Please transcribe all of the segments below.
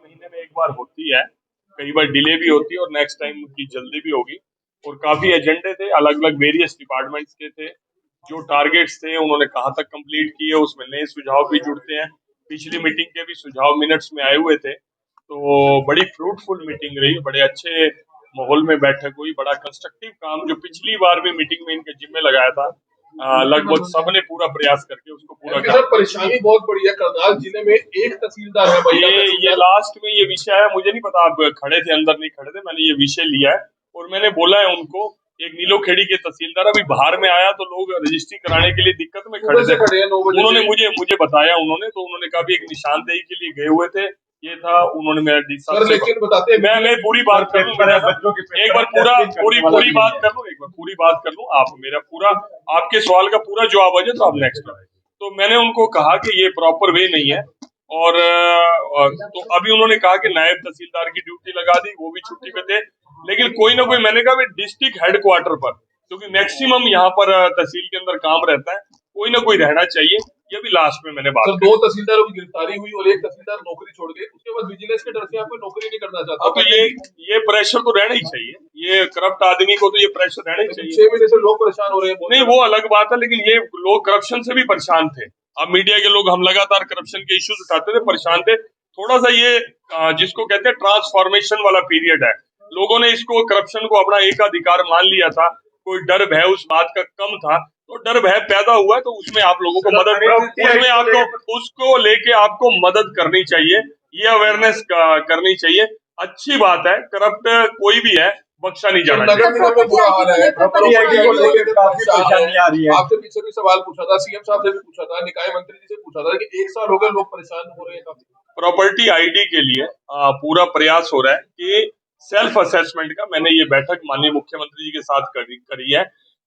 महीने में एक बार होती है, कई बार डिले भी होती है और नेक्स्ट टाइम की जल्दी भी होगी। और काफी एजेंडे थे, अलग अलग वेरियस डिपार्टमेंट्स के थे। जो टारगेट्स थे उन्होंने कहाँ तक कंप्लीट किए, उसमें नए सुझाव भी जुड़ते हैं। पिछली मीटिंग के भी सुझाव मिनट्स में आए हुए थे। तो बड़ी फ्रूटफुल मीटिंग रही, बड़े अच्छे माहौल में बैठक हुई, बड़ा कंस्ट्रक्टिव काम जो पिछली बार भी मीटिंग में इनके जिम्मे लगाया था, लगभग सबने पूरा प्रयास करके उसको पूरा किया। परेशानी बहुत बड़ी है, करनाल जिले में एक तहसीलदार है। ये लास्ट में ये विषय है, मुझे नहीं पता आप खड़े थे अंदर नहीं खड़े थे, मैंने ये विषय लिया है और मैंने बोला है उनको। एक नीलोखेड़ी के तहसीलदार अभी बाहर में आया तो लोग रजिस्ट्री कराने के लिए दिक्कत में खड़े थे। उन्होंने मुझे बताया, तो उन्होंने कहा भी एक निशानदेही के लिए गए हुए थे, ये था। उन्होंने मेरा डी साहब से बताते मैं पूरी बात कर लूं, एक बार पूरी बात कर लूं, पूरी बात कर लूं, आप मेरा पूरा आपके सवाल का पूरा जवाब आ जाए तो आप नेक्स्ट आए। तो मैंने उनको कहा कि ये प्रॉपर वे नहीं है और तो अभी उन्होंने कहा कि नायब तहसीलदार की ड्यूटी लगा दी, वो भी छुट्टी पे थे। लेकिन कोई ना कोई, मैंने कहा डिस्ट्रिक्ट हेडक्वार्टर पर, क्योंकि मैक्सिमम यहाँ पर तहसील के अंदर काम रहता है, कोई ना कोई रहना चाहिए। ये भी लास्ट में मैंने बात तो 2 तहसीलदारों की गिरफ्तारी हुई और एक तहसीलदार नौकरी छोड़ गए, उसके बाद विजिलेंस के डर से आप नौकरी नहीं करना चाहता। तो ये प्रेशर तो रहना ही चाहिए, ये करप्ट आदमी को तो ये प्रेशर रहना ही चाहिए। 6 महीने से लोग परेशान हो रहे हैं। नहीं, वो अलग बात है, लेकिन ये लोग करप्शन से भी परेशान थे। अब मीडिया के लोग, हम लगातार करप्शन के इश्यूज उठाते थे, परेशान थे। थोड़ा सा ये जिसको कहते हैं ट्रांसफॉर्मेशन वाला पीरियड है, लोगों ने इसको करप्शन को अपना एकाधिकार मान लिया था, कोई डर भय उस बात का कम था, तो डर भय पैदा हुआ है। तो उसमें आप लोगों को मदद, उसमें आपको उसको लेके आपको मदद करनी चाहिए, ये अवेयरनेस करनी चाहिए। अच्छी बात है, करप्ट कोई भी है बख्शा नहीं जाना चाहिए। आपसे पीछे भी सवाल पूछा था, सीएम साहब से भी पूछा था, निकाय मंत्री जी से पूछा था कि 1 साल हो गया लोग परेशान हो रहे हैं। प्रॉपर्टी आईडी के लिए पूरा प्रयास हो रहा है कि सेल्फ असेसमेंट का, मैंने ये बैठक माननीय मुख्यमंत्री जी के साथ करी है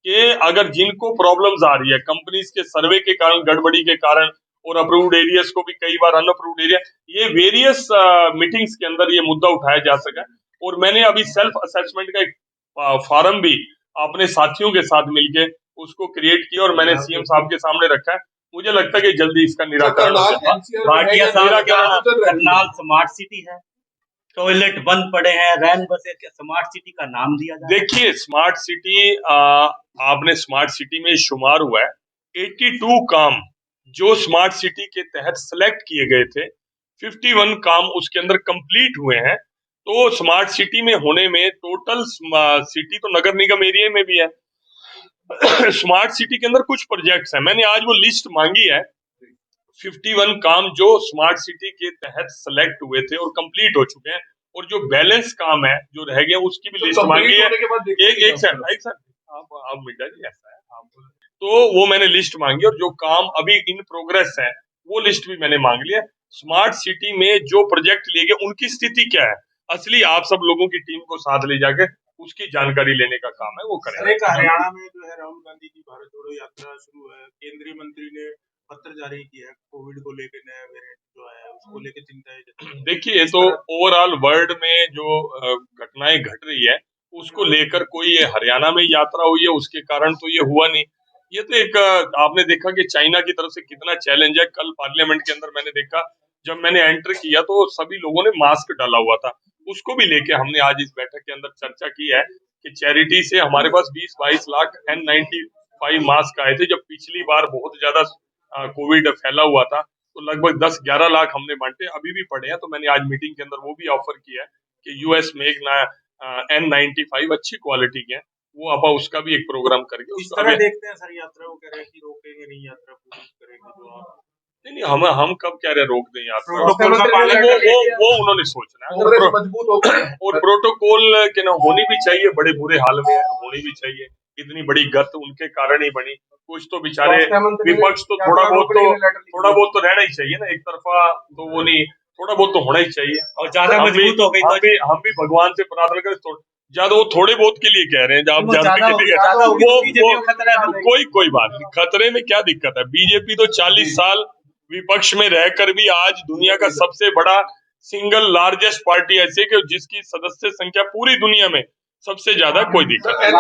कि अगर जिनको प्रॉब्लम्स आ रही है कंपनीज के सर्वे के कारण, गड़बड़ी के कारण, और अप्रूव्ड एरियाज को भी कई बार अनअप्रूव्ड एरिया, ये वेरियस मीटिंग्स के अंदर ये मुद्दा उठाया जा सका। और मैंने अभी सेल्फ असेसमेंट का एक फॉर्म भी अपने साथियों के साथ मिलके उसको क्रिएट किया और मैंने सीएम साहब के सामने रखा है। मुझे लगता है कि जल्दी इसका निराकरण हो जाएगा। करनाल स्मार्ट सिटी है, टॉयलेट बंद पड़े हैं, रैन बसे, स्मार्ट सिटी का नाम दिया जाए। देखिए, स्मार्ट सिटी आपने स्मार्ट सिटी में शुमार हुआ है 82 काम जो स्मार्ट सिटी के तहत सिलेक्ट किए गए थे, 51 काम उसके अंदर कंप्लीट हुए हैं। तो स्मार्ट सिटी में होने में टोटल सिटी तो नगर निगम एरिया में भी है। स्मार्ट सिटी के अंदर कुछ प्रोजेक्ट्स हैं, मैंने आज वो लिस्ट मांगी है। 51 काम जो स्मार्ट सिटी के तहत सिलेक्ट हुए थे और कंप्लीट हो चुके हैं, और जो बैलेंस काम है जो रह गए उसकी भी लिस्ट मांगी है। एक सेकंड आप मिटा जी, ऐसा है तो वो मैंने लिस्ट मांगी, और जो काम अभी इन प्रोग्रेस है वो लिस्ट भी मैंने मांग लिया। स्मार्ट सिटी में जो प्रोजेक्ट लिए गए उनकी स्थिति क्या है, असली आप सब लोगों की टीम को साथ ले जाके उसकी जानकारी लेने का काम है वो करें। हरियाणा में जो है राहुल गांधी की भारत जोड़ो यात्रा शुरू है, केंद्रीय मंत्री ने पत्र जारी किया है, कोविड को लेकर नया वेरिएंट जो है उसको लेकर चिंताएं। देखिए, तो ओवरऑल वर्ल्ड में जो घटनाएं घट रही है उसको लेकर कोई हरियाणा में यात्रा हुई है उसके कारण तो ये हुआ नहीं। ये तो एक आपने देखा कि चाइना की तरफ से कितना चैलेंज है। कल पार्लियामेंट के अंदर मैंने देखा, जब मैंने एंटर किया तो सभी लोगों ने मास्क डाला हुआ था, उसको भी लेके हमने आज इस बैठक के अंदर चर्चा की है कि चैरिटी से हमारे पास 20-22 लाख N95 मास्क आए थे। जब पिछली बार बहुत ज्यादा कोविड फैला हुआ था तो लगभग 10-11 लाख हमने बांटे, अभी भी पड़े हैं। तो मैंने आज मीटिंग के अंदर वो भी ऑफर किया है कि यूएस में एक N95 अच्छी क्वालिटी के हैं, वो आप उसका भी एक प्रोग्राम करके इस तरह देखते हैं। सर यात्रा वो कह रहे हैं कि रोकेंगे नहीं, यात्रा पूरी करेंगे। जो आप नहीं, हम कब कह रहे रोक दें यात्रा, वो उन्होंने सोचना है। और प्रोटोकॉल के ना होनी भी चाहिए, बड़े बुरे हाल में होनी भी चाहिए। इतनी बड़ी गत उनके कारण ही बनी, कुछ तो बेचारे विपक्ष तो थोड़ा बहुत तो रहना ही चाहिए ना, एक तरफा तो वो नहीं, थोड़ा बहुत तो होना ही चाहिए। और ज्यादा मजबूत हो गई तो हम भी भगवान से प्रार्थना करें ज्यादा, वो थोड़े बहुत के लिए कह रहे हैं, आप जानते हैं कोई बात नहीं, खतरे में क्या दिक्कत है। बीजेपी तो 40 साल विपक्ष में रहकर भी आज दुनिया का सबसे बड़ा सिंगल लार्जेस्ट पार्टी ऐसी कि जिसकी सदस्य संख्या पूरी दुनिया में सबसे ज्यादा, कोई दिक्कत नहीं।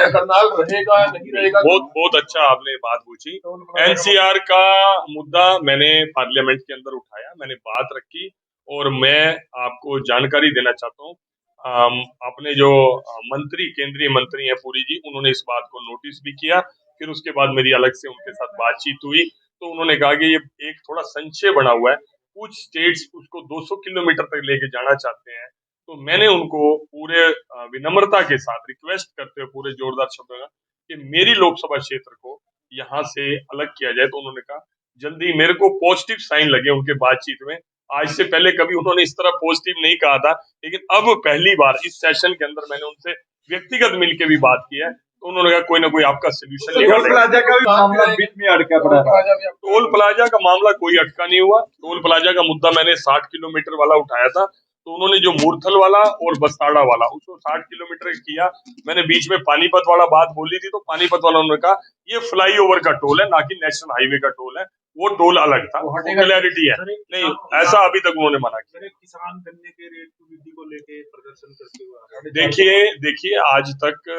करनाल रहेगा नहीं रहेगा। बहुत अच्छा आपने बात पूछी। एनसीआर का मुद्दा मैंने पार्लियामेंट के अंदर उठाया, मैंने बात रखी, और मैं आपको जानकारी देना चाहता हूँ, अपने जो मंत्री, केंद्रीय मंत्री हैं पुरी जी, उन्होंने इस बात को नोटिस भी किया। फिर उसके बाद मेरी अलग से उनके साथ बातचीत हुई, तो उन्होंने कहा कि ये एक थोड़ा संशय बना हुआ है, कुछ स्टेट्स उसको 200 किलोमीटर तक लेके जाना चाहते हैं। तो मैंने उनको पूरे विनम्रता के साथ रिक्वेस्ट करते हुए पूरे जोरदार शब्दों में कि मेरी लोकसभा क्षेत्र को यहाँ से अलग किया जाए। तो उन्होंने कहा जल्दी, मेरे को पॉजिटिव साइन लगे उनके बातचीत में। आज से पहले कभी उन्होंने इस तरह पॉजिटिव नहीं कहा था, लेकिन अब पहली बार इस सेशन के अंदर मैंने उनसे व्यक्तिगत मिलकर भी बात की है, तो उन्होंने कहा कोई ना कोई आपका सोल्यूशन टोल निकालेगा। प्लाजा का भी मामला बीच में अटका पड़ा था। टोल प्लाजा का मामला कोई अटका नहीं हुआ। टोल प्लाजा का मुद्दा मैंने 60 किलोमीटर वाला उठाया था, तो उन्होंने जो मूर्थल वाला और बस्ताड़ा वाला उसको 60 किलोमीटर किया। मैंने बीच में पानीपत वाला बात बोली थी, तो पानीपत वाला उन्होंने कहा ये फ्लाईओवर का टोल है, ना कि नेशनल हाईवे का टोल है, वो टोल अलग था, वो क्लैरिटी है। नहीं, ऐसा अभी तक उन्होंने मना किया। किसान गन्ने के रेट की वृद्धि को लेके प्रदर्शन करते हुए आ रहे हैं। देखिए आज तक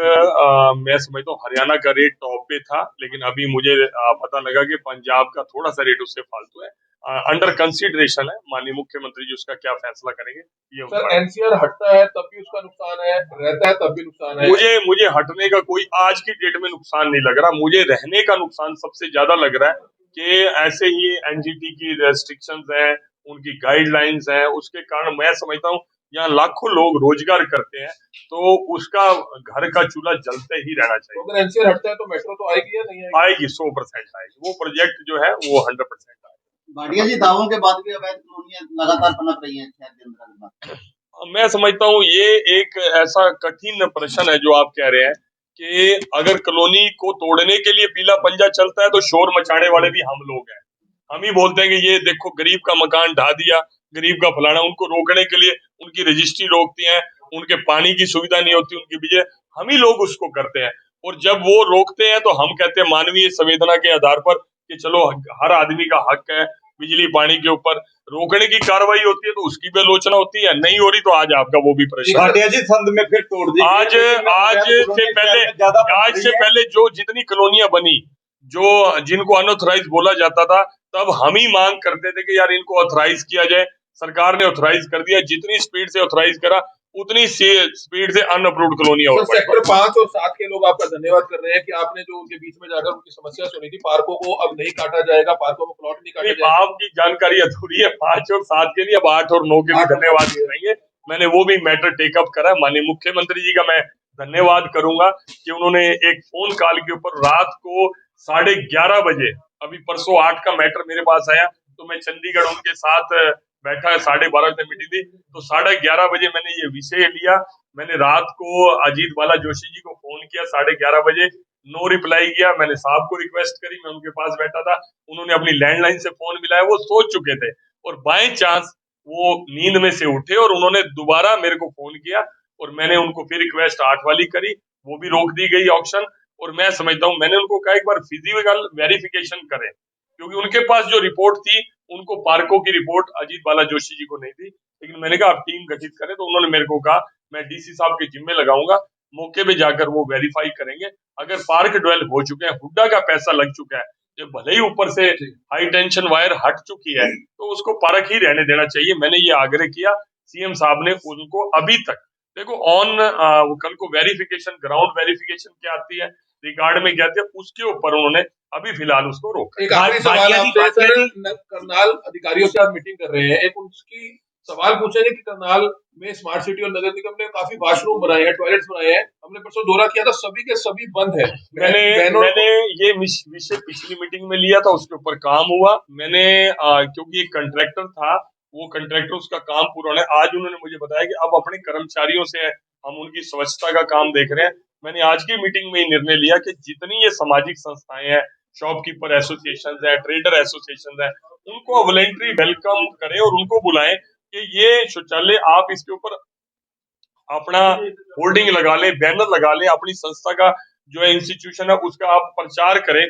मैं समझता हूँ हरियाणा का रेट टॉप पे था, लेकिन अभी मुझे पता लगा कि पंजाब का थोड़ा सा रेट उससे फालतू है। अंडर कंसिडरेशन है, माननीय मुख्यमंत्री जी उसका क्या फैसला करेंगे ये सर, एनसीआर हटता है तब भी उसका नुकसान है, रहता है तब भी नुकसान है। मुझे हटने का कोई आज की डेट में नुकसान नहीं लग रहा। मुझे रहने का नुकसान सबसे ज्यादा लग रहा है कि ऐसे ही एनजीटी की रेस्ट्रिक्शंस हैं, उनकी गाइडलाइंस हैं, उसके कारण मैं समझता हूँ यहाँ लाखों लोग रोजगार करते हैं, तो उसका घर का चूल्हा जलते ही रहना चाहिए। तो अगर एनसीआर हटता है तो मेट्रो तो आएगी या नहीं आएगी? आएगी, 100% आएगी। वो प्रोजेक्ट जो है वो 100% आएगी। भाटिया जी, दावों के बाद भी अवैध कॉलोनियां लगातार पनप रही हैं शहर के अंदर। मैं समझता हूँ ये एक ऐसा कठिन प्रश्न है जो आप कह रहे हैं कि अगर कॉलोनी को तोड़ने के लिए पीला पंजा चलता है तो शोर मचाने वाले भी हम लोग हैं। हम ही बोलते हैं कि ये देखो गरीब का मकान ढा दिया, गरीब का फलाना। उनको रोकने के लिए उनकी रजिस्ट्री रोकती है, उनके पानी की सुविधा नहीं होती, उनकी बिजली, हम ही लोग उसको करते हैं। और जब वो रोकते हैं तो हम कहते हैं मानवीय संवेदना के आधार पर कि चलो हर आदमी का हक है बिजली पानी के ऊपर। रोकने की कार्रवाई होती है तो उसकी भी आलोचना होती है, नहीं हो रही तो आज आपका वो भी प्रश्न है। भाटिया जी, संद में फिर तोड़ दी। आज से पहले जो जितनी कॉलोनियां बनी, जो जिनको अनऑथराइज बोला जाता था, तब हम ही मांग करते थे कि यार इनको ऑथराइज किया जाए। सरकार ने ऑथराइज कर दिया, जितनी स्पीड से ऑथराइज करा उतनी स्पीड से अनअप्रूव्ड कॉलोनियां हो। सेक्टर 5 और 7 के लोग आपका धन्यवाद कर रहे हैं कि आपने जो उनके बीच में जाकर उनकी समस्या सुनी थी। पार्कों को अब नहीं काटा जाएगा, पार्कों में प्लॉट नहीं काटे जाएंगे। आपकी जानकारी अधूरी है, 5 और 7 के लिए, अब 8 और 9 के भी धन्यवाद करेंगे। मैंने वो भी मैटर टेकअप करा। माननीय मुख्यमंत्री जी का मैं धन्यवाद करूंगा कि उन्होंने एक फोन कॉल के ऊपर रात को 11:30 बजे, अभी परसों 8 का मैटर मेरे पास आया, तो मैं चंडीगढ़ उनके साथ बैठा, 12:30 से मीटिंग थी, तो 11:30 बजे मैंने ये विषय लिया। मैंने रात को अजीत बाला जोशी जी को फोन किया 11:30 बजे, नो रिप्लाई किया। मैंने साहब को रिक्वेस्ट करी, मैं उनके पास बैठा था, उन्होंने अपनी लैंडलाइन से फोन मिलाया, वो सो चुके थे और बाय चांस वो नींद में से उठे और उन्होंने दोबारा मेरे को फोन किया और मैंने उनको फिर रिक्वेस्ट 8 वाली करी, वो भी रोक दी गई ऑप्शन। और मैं समझता हूँ मैंने उनको कहा एक बार फिजिकल वेरिफिकेशन करें, क्योंकि उनके पास जो रिपोर्ट थी, उनको पार्कों की रिपोर्ट अजीत बाला जोशी जी को नहीं थी। लेकिन मैंने कहा आप टीम गठित करें, तो उन्होंने मेरे को कहा मैं डीसी साहब के जिम्मे लगाऊंगा, मौके पे जाकर वो वेरीफाई करेंगे। अगर पार्क डेवलप हो चुके हैं, हुड्डा का पैसा लग चुका है, जब भले ही ऊपर से हाई टेंशन वायर हट चुकी है, तो उसको पार्क ही रहने देना चाहिए। मैंने ये आग्रह किया, सीएम साहब ने उनको अभी तक देखो कल को वेरिफिकेशन, ग्राउंड वेरिफिकेशन क्या आती है, रिकॉर्ड में क्या आती है, उसके ऊपर उन्होंने अभी फिलहाल उसको रोका। एक आखिरी सवाल आपसे, सर, करनाल अधिकारियों से आप मीटिंग कर रहे हैं, एक उनकी सवाल पूछेंगे कि करनाल में स्मार्ट सिटी और नगर निगम ने काफी वॉशरूम बनाए हैं, टॉयलेट्स बनाए हैं, हमने परसों दौरा किया था, सभी के सभी बंद है। मैंने ये विषय पिछली मीटिंग में लिया था, उसके ऊपर काम हुआ। मैंने क्योंकि एक कंट्रैक्टर था, वो कंट्रैक्टर उसका काम पूरा होना है। आज उन्होंने मुझे बताया कि अब अपने कर्मचारियों से हम उनकी स्वच्छता का काम देख रहे हैं। मैंने आज की मीटिंग में ही निर्णय लिया कि जितनी ये सामाजिक संस्थाएं हैं, शॉपकीपर एसोसिएशन है, ट्रेडर एसोसिएशन है, उनको वॉलंटरी वेलकम करें और उनको बुलाएं कि ये शौचालय आप इसके ऊपर अपना होर्डिंग लगा लें, बैनर लगा लें, अपनी संस्था का जो है इंस्टीट्यूशन है उसका आप प्रचार करें।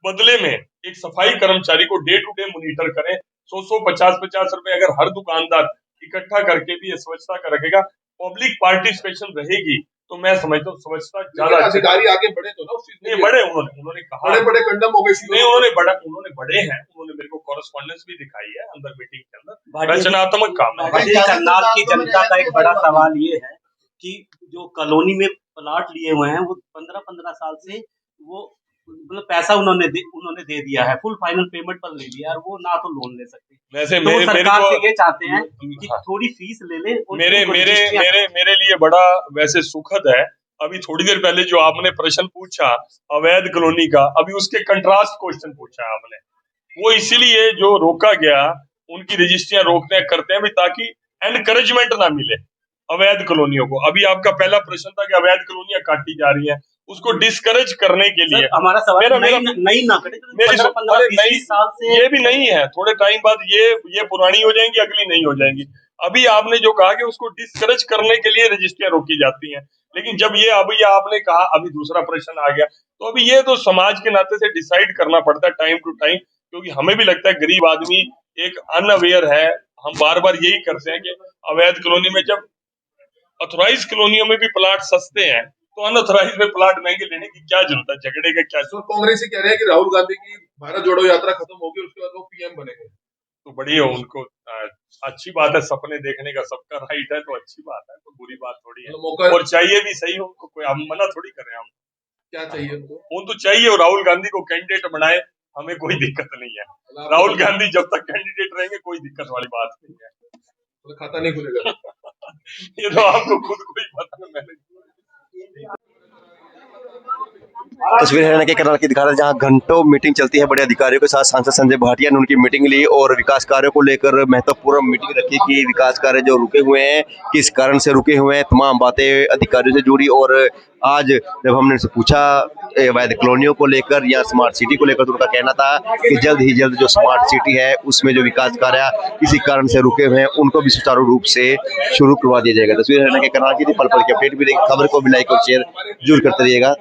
बदले में एक सफाई कर्मचारी को डे टू डे मॉनिटर करें। 100 50 रुपए अगर हर दुकानदार इकट्ठा करके भी स्वच्छता का रखेगा, पब्लिक पार्टिसिपेशन रहेगी, तो मैं समझता ज्यादा लेकिन अच्छा। अधिकारी आगे बढ़े तो ना उस चीज में नहीं भी। बड़े, उन्होंने कहा बड़े बड़े कंडम हो गए नहीं, उन्होंने बड़े हैं, उन्होंने मेरे को कॉरेस्पॉन्डेंस भी दिखाई है अंदर मीटिंग के अंदर, रचनात्मक काम है। भाटी करनाल की जनता का एक बड़ा सवाल ये है कि जो कॉलोनी में प्लाट लिए हुए हैं वो 15-15 साल से वो मतलब पैसा उन्होंने दे दिया है, फुल फाइनल पेमेंट पर ले लिया और वो ना तो लोन ले सकते। वैसे तो सरकार से ये चाहते हैं कि हाँ, थोड़ी फीस ले ले। मेरे लिए बड़ा वैसे सुखद है, अभी थोड़ी देर पहले जो आपने प्रश्न पूछा अवैध कॉलोनी का, अभी उसके कंट्रास्ट क्वेश्चन पूछा है आपने, वो इसीलिए जो रोका गया, उनकी रजिस्ट्रियां रोकते करते हैं ताकि एनकरेजमेंट ना मिले अवैध कॉलोनियों को। अभी आपका पहला प्रश्न था कि अवैध कॉलोनियां काटी जा रही हैं, उसको डिस्करेज करने के लिए हमारा सवाल नई ना कटे, 15-20 साल से ये भी नहीं है, थोड़े टाइम बाद ये पुरानी हो जाएंगी, अगली नहीं हो जाएंगी। अभी आपने जो कहा कि उसको डिस्करेज करने के लिए रजिस्ट्रियां रोकी जाती हैं, लेकिन जब ये अभी आपने कहा, अभी दूसरा प्रश्न आ गया, तो अभी ये तो समाज के नाते से डिसाइड करना पड़ता है टाइम टू टाइम, क्योंकि हमें भी लगता है गरीब आदमी एक अनअवेयर है। हम बार बार यही करते हैं कि अवैध कॉलोनी में, जब ऑथोराइज कॉलोनियों में भी प्लाट सस्ते हैं तो अनऑथोराइज में प्लाट महंगे लेने की क्या जरूरत है, झगड़े का क्या। तो कांग्रेस ही कह रहे हैं कि राहुल गांधी की भारत जोड़ो यात्रा खत्म होगी, उसके बाद वो पीएम बनेंगे। तो बढ़िया, उनको अच्छी बात है, सपने देखने का सबका राइट है, तो अच्छी बात है, तो बुरी बात थोड़ी है, मौका और चाहिए भी सही उनको, कोई हम मना थोड़ी कर रहे हैं। हम क्या चाहिए उनको? तो चाहिए, और राहुल गांधी को कैंडिडेट बनाए, हमें कोई दिक्कत नहीं है। राहुल गांधी जब तक कैंडिडेट रहेंगे कोई दिक्कत वाली बात नहीं है। तो खाता नहीं खुलेगा। ये तो आपको खुद को ही पता है। मैंने तस्वीर हरियाणा के करनाल की दिखा रहे हैं, जहां घंटों मीटिंग चलती है बड़े अधिकारियों के साथ। सांसद संजय भाटिया ने उनकी मीटिंग ली और विकास कार्यों को लेकर महत्वपूर्ण मीटिंग रखी कि विकास कार्य जो रुके हुए हैं किस कारण से रुके हुए हैं, तमाम बातें अधिकारियों से जुड़ी। और आज जब हमने उनसे पूछा अवैध कॉलोनियों को लेकर या स्मार्ट सिटी को लेकर, तो उनका कहना था कि जल्द ही जल्द जो स्मार्ट सिटी है उसमें जो विकास कार्य किसी कारण से रुके हुए हैं उनको भी सुचारू रूप से शुरू करवा दिया जाएगा। तस्वीर हरियाणा के करनाल की थी, पल पल की अपडेट भी, खबर को भी लाइक और शेयर जरूर करते रहिएगा।